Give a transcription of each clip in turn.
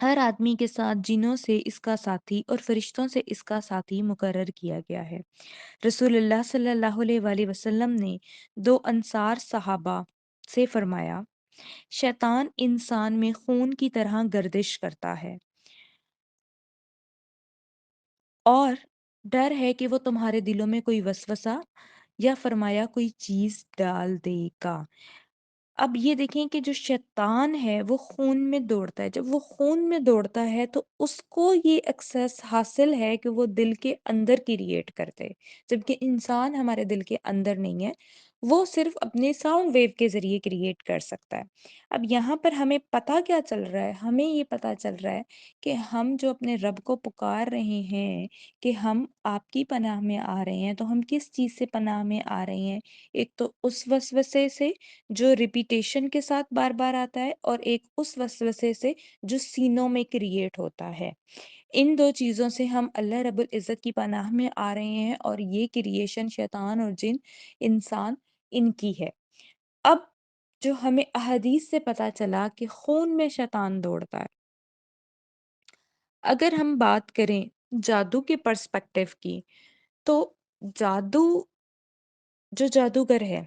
ہر آدمی کے ساتھ جنوں سے اس کا ساتھی اور فرشتوں سے اس کا ساتھی مقرر کیا گیا ہے۔ رسول اللہ صلی اللہ علیہ وآلہ وسلم نے دو انصار صحابہ سے فرمایا، شیطان انسان میں خون کی طرح گردش کرتا ہے اور ڈر ہے کہ وہ تمہارے دلوں میں کوئی وسوسہ یا فرمایا کوئی چیز ڈال دے گا۔ اب یہ دیکھیں کہ جو شیطان ہے وہ خون میں دوڑتا ہے، جب وہ خون میں دوڑتا ہے تو اس کو یہ ایکسیس حاصل ہے کہ وہ دل کے اندر کریٹ کرتے، جبکہ انسان ہمارے دل کے اندر نہیں ہے، وہ صرف اپنے ساؤنڈ ویو کے ذریعے کریٹ کر سکتا ہے۔ اب یہاں پر ہمیں پتہ کیا چل رہا ہے؟ ہمیں یہ پتہ چل رہا ہے کہ ہم جو اپنے رب کو پکار رہے ہیں کہ ہم آپ کی پناہ میں آ رہے ہیں، تو ہم کس چیز سے پناہ میں آ رہے ہیں؟ ایک تو اس وسوسے سے جو ریپیٹیشن کے ساتھ بار بار آتا ہے، اور ایک اس وسوسے سے جو سینوں میں کریٹ ہوتا ہے۔ ان دو چیزوں سے ہم اللہ رب العزت کی پناہ میں آ رہے ہیں، اور یہ کریشن شیطان اور جن انسان ان کی ہے۔ اب جو ہمیں احادیث سے پتا چلا کہ خون میں شیطان دوڑتا ہے، اگر ہم بات کریں جادو کے پرسپیکٹیو کی، تو جادو، جو جادوگر ہے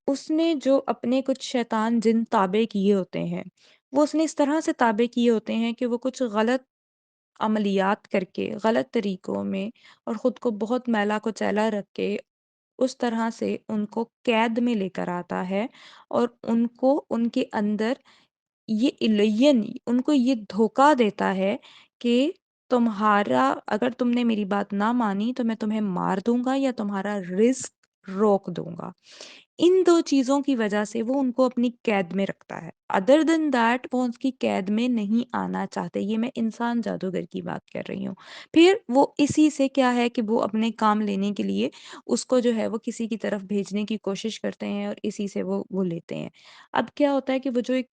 اس نے جو اپنے کچھ شیطان جن تابع کیے ہوتے ہیں، وہ اس نے اس طرح سے تابع کیے ہوتے ہیں کہ وہ کچھ غلط عملیات کر کے، غلط طریقوں میں، اور خود کو بہت میلا کچیلا رکھ کے اس طرح سے ان کو قید میں لے کر آتا ہے، اور ان کو ان کے اندر یہ الین ان کو یہ دھوکا دیتا ہے کہ تمہارا، اگر تم نے میری بات نہ مانی تو میں تمہیں مار دوں گا یا تمہارا رزق روک دوں گا۔ ان دو چیزوں کی وجہ سے وہ ان کو اپنی قید میں رکھتا ہے، ادر دین دیٹ وہ اس کی قید میں نہیں آنا چاہتے۔ یہ میں انسان جادوگر کی بات کر رہی ہوں۔ پھر وہ اسی سے کیا ہے کہ وہ اپنے کام لینے کے لیے اس کو جو ہے وہ کسی کی طرف بھیجنے کی کوشش کرتے ہیں، اور اسی سے وہ لیتے ہیں۔ اب کیا ہوتا ہے کہ وہ جو ایک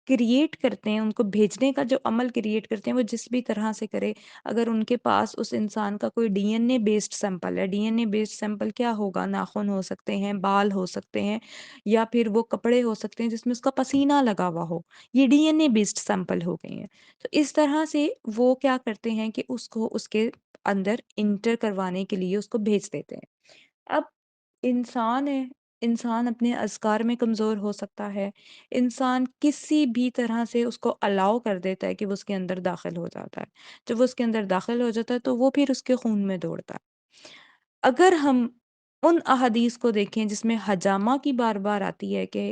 کریٹ کرتے ہیں، ان کو بھیجنے کا جو عمل کریٹ کرتے ہیں، وہ جس بھی طرح سے کرے، اگر ان کے پاس اس انسان کا کوئی ڈی این اے بیسڈ سیمپل ہے، ڈی این اے بیسڈ سیمپل کیا ہوگا؟ ناخن ہو سکتے ہیں، بال ہو سکتے ہیں، یا پھر وہ کپڑے ہو سکتے ہیں جس میں اس کا پسینہ لگا ہوا ہو، یہ ڈی این اے بیسڈ سیمپل ہو گئی ہیں۔ تو اس طرح سے وہ کیا کرتے ہیں کہ اس کو اس کے اندر انٹر کروانے کے لیے اس کو بھیج دیتے ہیں۔ اب انسان ہے، انسان اپنے اذکار میں کمزور ہو سکتا ہے، انسان کسی بھی طرح سے اس کو الاؤ کر دیتا ہے کہ وہ اس کے اندر داخل ہو جاتا ہے۔ جب وہ اس کے اندر داخل ہو جاتا ہے تو وہ پھر اس کے خون میں دوڑتا ہے۔ اگر ہم ان احادیث کو دیکھیں جس میں حجامہ کی بار بار آتی ہے کہ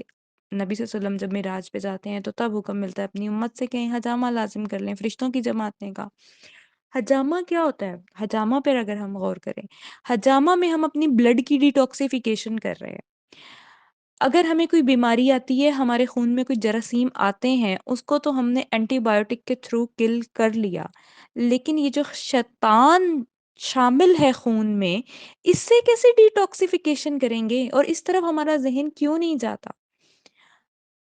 نبی صلی اللہ علیہ وسلم جب معراج پہ جاتے ہیں تو تب حکم ملتا ہے اپنی امت سے کہیں حجامہ لازم کر لیں، فرشتوں کی جماعت نے کہا۔ حجامہ کیا ہوتا ہے؟ حجامہ پر اگر ہم غور کریں، حجامہ میں ہم اپنی بلڈ کی ڈیٹاکسیفیکیشن کر رہے ہیں۔ اگر ہمیں کوئی بیماری آتی ہے، ہمارے خون میں کوئی جراثیم آتے ہیں، اس کو تو ہم نے اینٹی بایوٹک کے تھرو کل کر لیا، لیکن یہ جو شیطان شامل ہے خون میں، اس سے کیسے ڈیٹاکسیفیکیشن کریں گے؟ اور اس طرف ہمارا ذہن کیوں نہیں جاتا؟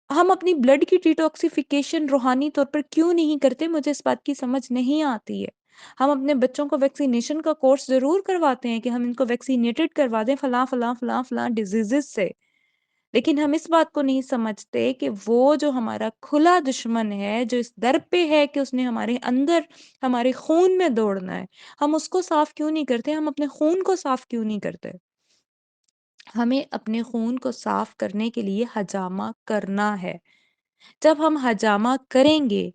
ہم اپنی بلڈ کی ڈیٹاکسیفیکیشن روحانی طور پر کیوں نہیں کرتے؟ مجھے اس بات کی سمجھ نہیں آتی ہے۔ ہم اپنے بچوں کو ویکسینیشن کا کورس ضرور کرواتے ہیں کہ ہم ان کو ویکسینیٹڈ کروا دیں فلاں فلاں فلاں فلاں ڈیزیزز سے، لیکن ہم اس بات کو نہیں سمجھتے کہ وہ جو ہمارا کھلا دشمن ہے، جو اس در پہ ہے کہ اس نے ہمارے اندر ہمارے خون میں دوڑنا ہے، ہم اس کو صاف کیوں نہیں کرتے؟ ہم اپنے خون کو صاف کیوں نہیں کرتے؟ ہمیں اپنے خون کو صاف کرنے کے لیے حجامہ کرنا ہے۔ جب ہم حجامہ کریں گے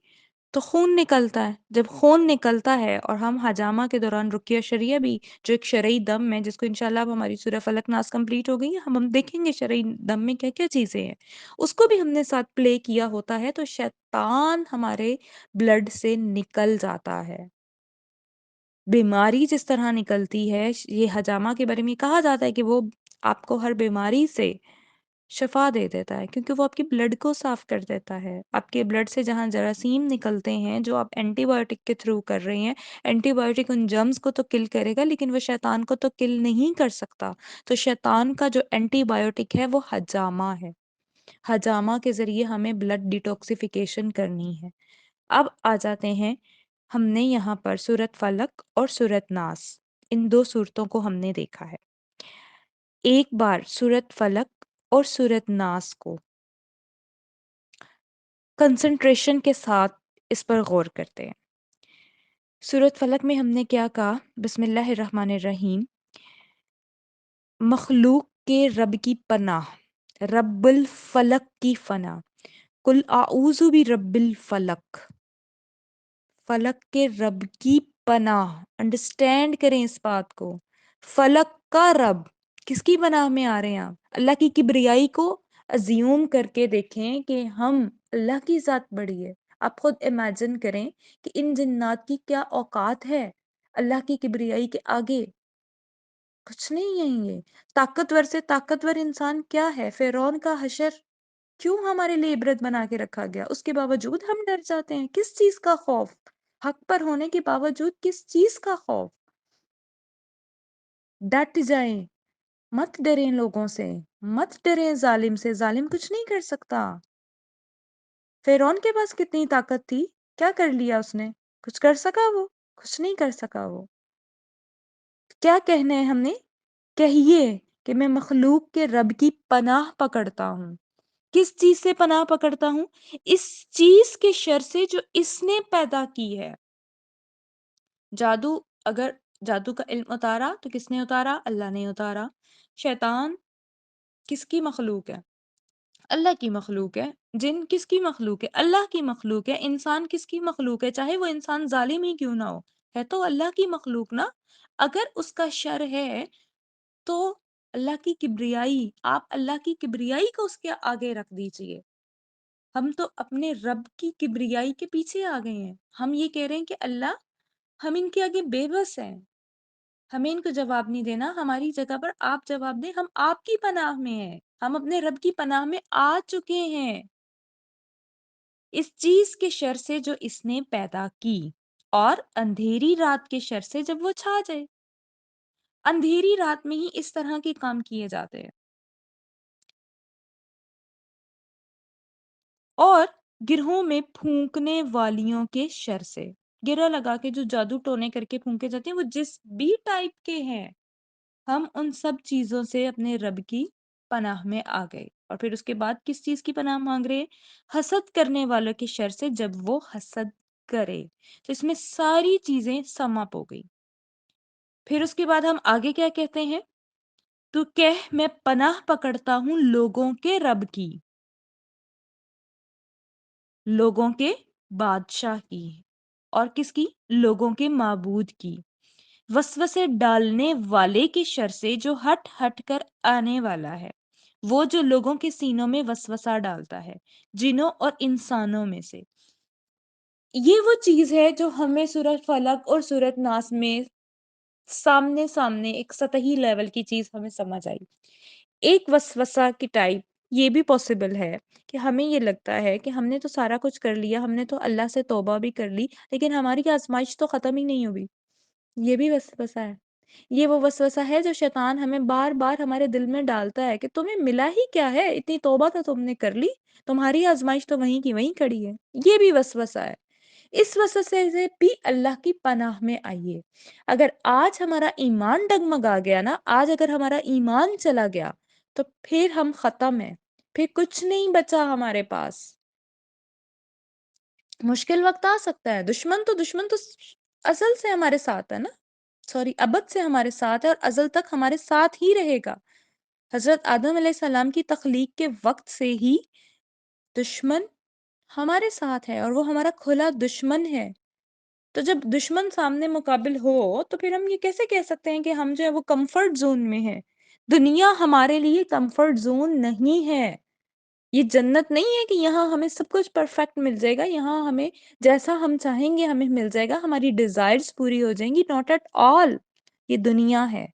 تو خون نکلتا ہے، جب خون نکلتا ہے اور ہم حجامہ کے دوران رقیہ شریعہ بھی، جو ایک شرعی دم ہے جس کو انشاءاللہ اب ہماری سورہ فلق ناس کمپلیٹ ہو گئی ہے، ہم دیکھیں گے شرعی دم میں کیا کیا چیزیں ہیں، اس کو بھی ہم نے ساتھ پلے کیا ہوتا ہے، تو شیطان ہمارے بلڈ سے نکل جاتا ہے۔ بیماری جس طرح نکلتی ہے، یہ حجامہ کے بارے میں کہا جاتا ہے کہ وہ آپ کو ہر بیماری سے شفا دے دیتا ہے، کیونکہ وہ آپ کی بلڈ کو صاف کر دیتا ہے۔ آپ کے بلڈ سے جہاں جراثیم نکلتے ہیں جو آپ اینٹی بایوٹک کے تھرو کر رہے ہیں، اینٹی بایوٹک ان جرمز کو تو کل کرے گا لیکن وہ شیطان کو تو کل نہیں کر سکتا۔ تو شیطان کا جو اینٹی بایوٹک ہے وہ حجامہ ہے۔ حجامہ کے ذریعے ہمیں بلڈ ڈیٹاکسیفیکیشن کرنی ہے۔ اب آ جاتے ہیں، ہم نے یہاں پر سورت فلق اور سورت ناس، ان دو سورتوں کو ہم نے دیکھا ہے۔ ایک بار سورت فلق اور سورت ناس کو کنسنٹریشن کے ساتھ اس پر غور کرتے ہیں۔ سورۃ فلق میں ہم نے کیا کہا؟ بسم اللہ الرحمن الرحیم، مخلوق کے رب کی پناہ، رب الفلق کی فنا، قل اعوذ برب الفلق، فلک کے رب کی پناہ۔ انڈرسٹینڈ کریں اس بات کو، فلک کا رب، کس کی پناہ میں آ رہے ہیں آپ؟ اللہ کی کبریائی کو ازیوم کر کے دیکھیں کہ ہم، اللہ کی ذات بڑی ہے، آپ خود امیجن کریں کہ ان جنات کی کیا اوقات ہے اللہ کی کبریائی کے آگے، کچھ نہیں ہے یہ۔ طاقتور سے طاقتور انسان کیا ہے؟ فرعون کا حشر کیوں ہمارے لیے عبرت بنا کے رکھا گیا؟ اس کے باوجود ہم ڈر جاتے ہیں۔ کس چیز کا خوف؟ حق پر ہونے کے باوجود کس چیز کا خوف؟ ڈٹ جائیں، مت ڈریں لوگوں سے، مت ڈریں ظالم سے، ظالم کچھ نہیں کر سکتا۔ فرعون کے پاس کتنی طاقت تھی، کیا کر لیا اس نے؟ کچھ کر سکا وہ؟ کچھ نہیں کر سکا وہ۔ کیا کہنا ہے ہم نے؟ کہیے کہ میں مخلوق کے رب کی پناہ پکڑتا ہوں۔ کس چیز سے پناہ پکڑتا ہوں؟ اس چیز کے شر سے جو اس نے پیدا کی ہے۔ جادو، اگر جادو کا علم اتارا تو کس نے اتارا؟ اللہ نے اتارا۔ شیطان کس کی مخلوق ہے؟ اللہ کی مخلوق ہے۔ جن کس کی مخلوق ہے؟ اللہ کی مخلوق ہے۔ انسان کس کی مخلوق ہے؟ چاہے وہ انسان ظالم ہی کیوں نہ ہو، ہے تو اللہ کی مخلوق نا۔ اگر اس کا شر ہے تو اللہ کی کبریائی، آپ اللہ کی کبریائی کو اس کے آگے رکھ دیجئے۔ ہم تو اپنے رب کی کبریائی کے پیچھے آ گئے ہیں۔ ہم یہ کہہ رہے ہیں کہ اللہ، ہم ان کے آگے بے بس ہیں، ہمیں ان کو جواب نہیں دینا، ہماری جگہ پر آپ جواب دیں۔ ہم آپ کی پناہ میں ہیں، ہم اپنے رب کی پناہ میں آ چکے ہیں اس چیز کے شر سے جو اس نے پیدا کی، اور اندھیری رات کے شر سے جب وہ چھا جائے۔ اندھیری رات میں ہی اس طرح کے کام کیے جاتے ہیں۔ اور گرہوں میں پھونکنے والیوں کے شر سے، گرہ لگا کے جو جادو ٹونے کر کے پھونکے جاتے ہیں، وہ جس بھی ٹائپ کے ہیں، ہم ان سب چیزوں سے اپنے رب کی پناہ میں آ گئے۔ اور پھر اس کے بعد کس چیز کی پناہ مانگ رہے؟ حسد کرنے والوں کے شر سے جب وہ حسد کرے۔ تو اس میں ساری چیزیں سم اپ ہو گئی۔ پھر اس کے بعد ہم آگے کیا کہتے ہیں؟ تو کہہ میں پناہ پکڑتا ہوں لوگوں کے رب کی، لوگوں کے بادشاہ کی، اور کس کی؟ لوگوں کے معبود کی، وسوسے ڈالنے والے کے شر سے جو ہٹ ہٹ کر آنے والا ہے۔ وہ جو لوگوں کے سینوں میں وسوسہ ڈالتا ہے، جنوں اور انسانوں میں سے۔ یہ وہ چیز ہے جو ہمیں سورۃ فلق اور سورۃ ناس میں سامنے سامنے ایک سطحی لیول کی چیز ہمیں سمجھ آئی۔ ایک وسوسہ کی ٹائپ یہ بھی پاسبل ہے کہ ہمیں یہ لگتا ہے کہ ہم نے تو سارا کچھ کر لیا، ہم نے تو اللہ سے توبہ بھی کر لی، لیکن ہماری آزمائش تو ختم ہی نہیں ہوئی۔ یہ بھی وسوسہ ہے۔ یہ وہ وسوسہ ہے جو شیطان ہمیں بار بار ہمارے دل میں ڈالتا ہے کہ تمہیں ملا ہی کیا ہے، اتنی توبہ تو تم نے کر لی، تمہاری آزمائش تو وہیں کی وہیں کھڑی ہے۔ یہ بھی وسوسہ ہے۔ اس وسوسے سے بھی اللہ کی پناہ میں آئیے۔ اگر آج ہمارا ایمان ڈگمگا گیا نا، آج اگر ہمارا ایمان چلا گیا تو پھر ہم ختم ہیں، پھر کچھ نہیں بچا ہمارے پاس۔ مشکل وقت آ سکتا ہے، دشمن تو ازل سے ہمارے ساتھ ہے نا، سوری ابد سے ہمارے ساتھ ہے اور ازل تک ہمارے ساتھ ہی رہے گا۔ حضرت آدم علیہ السلام کی تخلیق کے وقت سے ہی دشمن ہمارے ساتھ ہے، اور وہ ہمارا کھلا دشمن ہے۔ تو جب دشمن سامنے مقابل ہو تو پھر ہم یہ کیسے کہہ سکتے ہیں کہ ہم جو ہے وہ کمفرٹ زون میں ہیں؟ دنیا ہمارے لیے کمفرٹ زون نہیں ہے۔ یہ جنت نہیں ہے کہ یہاں ہمیں سب کچھ پرفیکٹ مل جائے گا، یہاں ہمیں جیسا ہم چاہیں گے ہمیں مل جائے گا، ہماری ڈیزائرز پوری ہو جائیں گی۔ Not at all. یہ دنیا ہے۔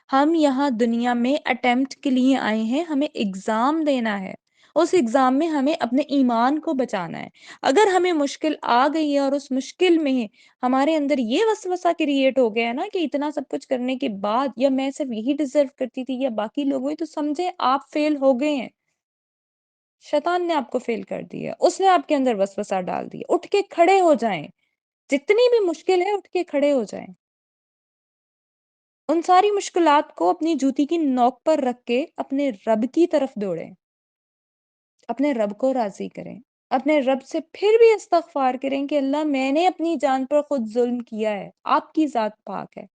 ہم یہاں دنیا میں اٹیمپٹ کے لیے آئے ہیں، ہمیں ایگزام دینا ہے، اس ایگزام میں ہمیں اپنے ایمان کو بچانا ہے۔ اگر ہمیں مشکل آ گئی ہے اور اس مشکل میں ہمارے اندر یہ وسوسہ کریٹ ہو گیا ہے نا کہ اتنا سب کچھ کرنے کے بعد، یا میں صرف یہی ڈیزرو کرتی تھی یا باقی لوگ ہوئے، تو سمجھے آپ فیل ہو گئے ہیں۔ شیطان نے آپ کو فیل کر دیا، اس نے آپ کے اندر وسوسہ ڈال دیا۔ اٹھ کے کھڑے ہو جائیں، جتنی بھی مشکل ہے اٹھ کے کھڑے ہو جائیں۔ ان ساری مشکلات کو اپنی جوتی کی نوک پر رکھ کے اپنے رب کی طرف دوڑیں، اپنے رب کو راضی کریں۔ اپنے رب سے پھر بھی استغفار کریں کہ اللہ میں نے اپنی جان پر خود ظلم کیا ہے، آپ کی ذات پاک ہے،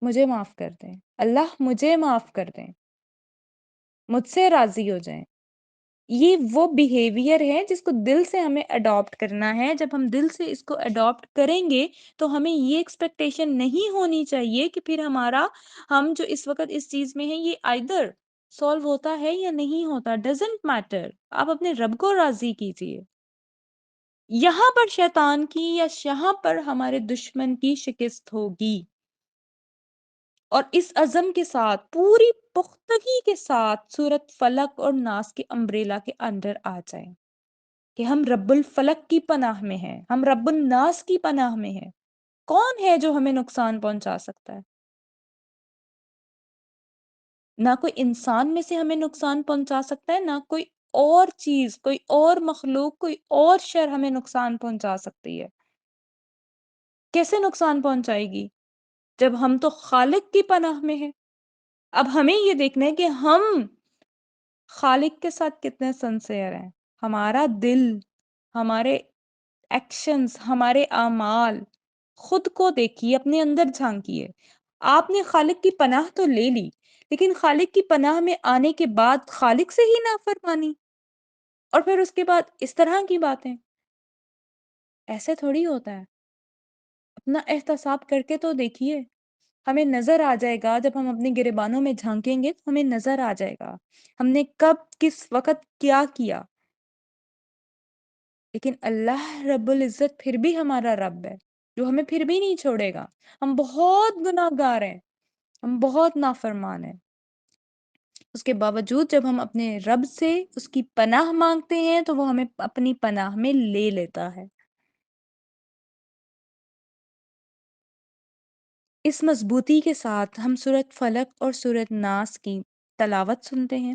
مجھے معاف کر دیں، اللہ مجھے معاف کر دیں، مجھ سے راضی ہو جائیں۔ یہ وہ بیہیویئر ہے جس کو دل سے ہمیں اڈاپٹ کرنا ہے۔ جب ہم دل سے اس کو اڈاپٹ کریں گے تو ہمیں یہ ایکسپیکٹیشن نہیں ہونی چاہیے کہ پھر ہم جو اس وقت اس چیز میں ہیں یہ آئدر سالو ہوتا ہے یا نہیں ہوتا، ڈزنٹ میٹر، آپ اپنے رب کو راضی کیجیے۔ یہاں پر شیطان کی یا یہاں پر ہمارے دشمن کی شکست ہوگی، اور اس عزم کے ساتھ پوری پختگی کے ساتھ سورت فلق اور ناس کے امبریلا کے انڈر آ جائیں کہ ہم رب الفلق کی پناہ میں ہیں، ہم رب الناس کی پناہ میں ہیں۔ کون ہے جو ہمیں نقصان پہنچا سکتا ہے؟ نہ کوئی انسان میں سے ہمیں نقصان پہنچا سکتا ہے، نہ کوئی اور چیز، کوئی اور مخلوق، کوئی اور شر ہمیں نقصان پہنچا سکتی ہے۔ کیسے نقصان پہنچائے گی؟ جب ہم تو خالق کی پناہ میں ہیں۔ اب ہمیں یہ دیکھنا ہے کہ ہم خالق کے ساتھ کتنے سنسیئر ہیں، ہمارا دل، ہمارے ایکشنز، ہمارے اعمال، خود کو دیکھیے، اپنے اندر جھانکیے۔ آپ نے خالق کی پناہ تو لے لی، لیکن خالق کی پناہ میں آنے کے بعد خالق سے ہی نافرمانی، اور پھر اس کے بعد اس طرح کی باتیں، ایسے تھوڑی ہوتا ہے۔ اپنا احتساب کر کے تو دیکھیے، ہمیں نظر آ جائے گا۔ جب ہم اپنے گریبانوں میں جھانکیں گے تو ہمیں نظر آ جائے گا ہم نے کب کس وقت کیا کیا۔ لیکن اللہ رب العزت پھر بھی ہمارا رب ہے جو ہمیں پھر بھی نہیں چھوڑے گا۔ ہم بہت گناہ گار ہیں، ہم بہت نافرمان ہیں، اس کے باوجود جب ہم اپنے رب سے اس کی پناہ مانگتے ہیں تو وہ ہمیں اپنی پناہ میں لے لیتا ہے۔ اس مضبوطی کے ساتھ ہم سورۃ فلق اور سورۃ ناس کی تلاوت سنتے ہیں،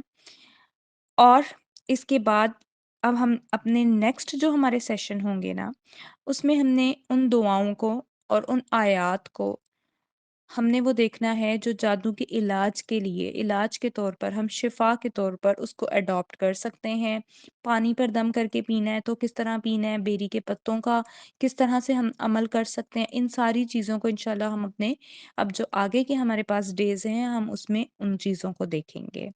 اور اس کے بعد اب ہم اپنے نیکسٹ جو ہمارے سیشن ہوں گے نا، اس میں ہم نے ان دعاؤں کو اور ان آیات کو ہم نے وہ دیکھنا ہے جو جادو کے علاج کے لیے، علاج کے طور پر، ہم شفا کے طور پر اس کو اڈاپٹ کر سکتے ہیں۔ پانی پر دم کر کے پینا ہے تو کس طرح پینا ہے، بیری کے پتوں کا کس طرح سے ہم عمل کر سکتے ہیں، ان ساری چیزوں کو انشاءاللہ ہم اپنے اب جو آگے کے ہمارے پاس ڈیز ہیں ہم اس میں ان چیزوں کو دیکھیں گے۔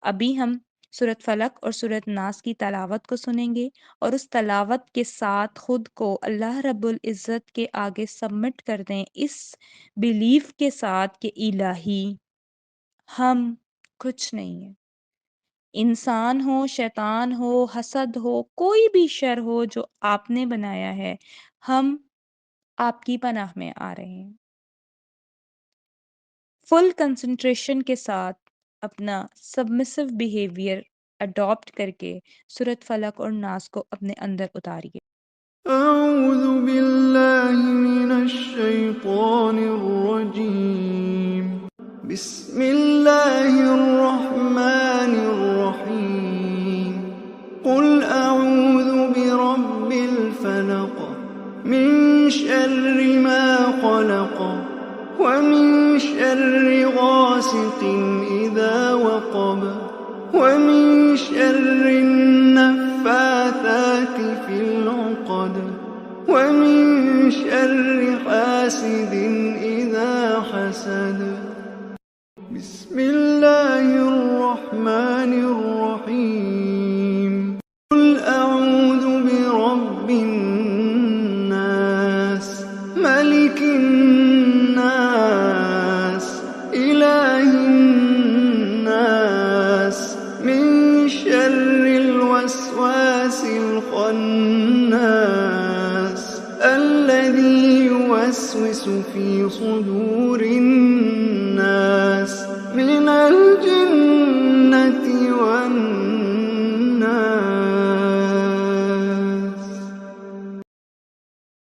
ابھی ہم سورۃ فلق اور سورۃ ناس کی تلاوت کو سنیں گے، اور اس تلاوت کے ساتھ خود کو اللہ رب العزت کے آگے سبمٹ کر دیں، اس بیلیف کے ساتھ کہ الہی ہم کچھ نہیں ہیں، انسان ہو، شیطان ہو، حسد ہو، کوئی بھی شر ہو جو آپ نے بنایا ہے، ہم آپ کی پناہ میں آ رہے ہیں۔ فل کنسنٹریشن کے ساتھ اپنا سبمسو بیہیویئر اڈاپٹ کر کے سورۃ فلق اور ناس کو اپنے اندر اتاریے۔ أعوذ بالله من الشيطان الرجيم بسم الله الرحمن الرحيم قل أعوذ برب الفلق من شر ما خلق ومن شر غاسق إذا وقب ومن شر النفاثات في العقد ومن شر حاسد إذا حسد بسم الله الرحمن الرحيم قل أعوذ برب الناس ملك الناس إله الناس من شر الوسواس الخناس الذي يوسوس في صدور الناس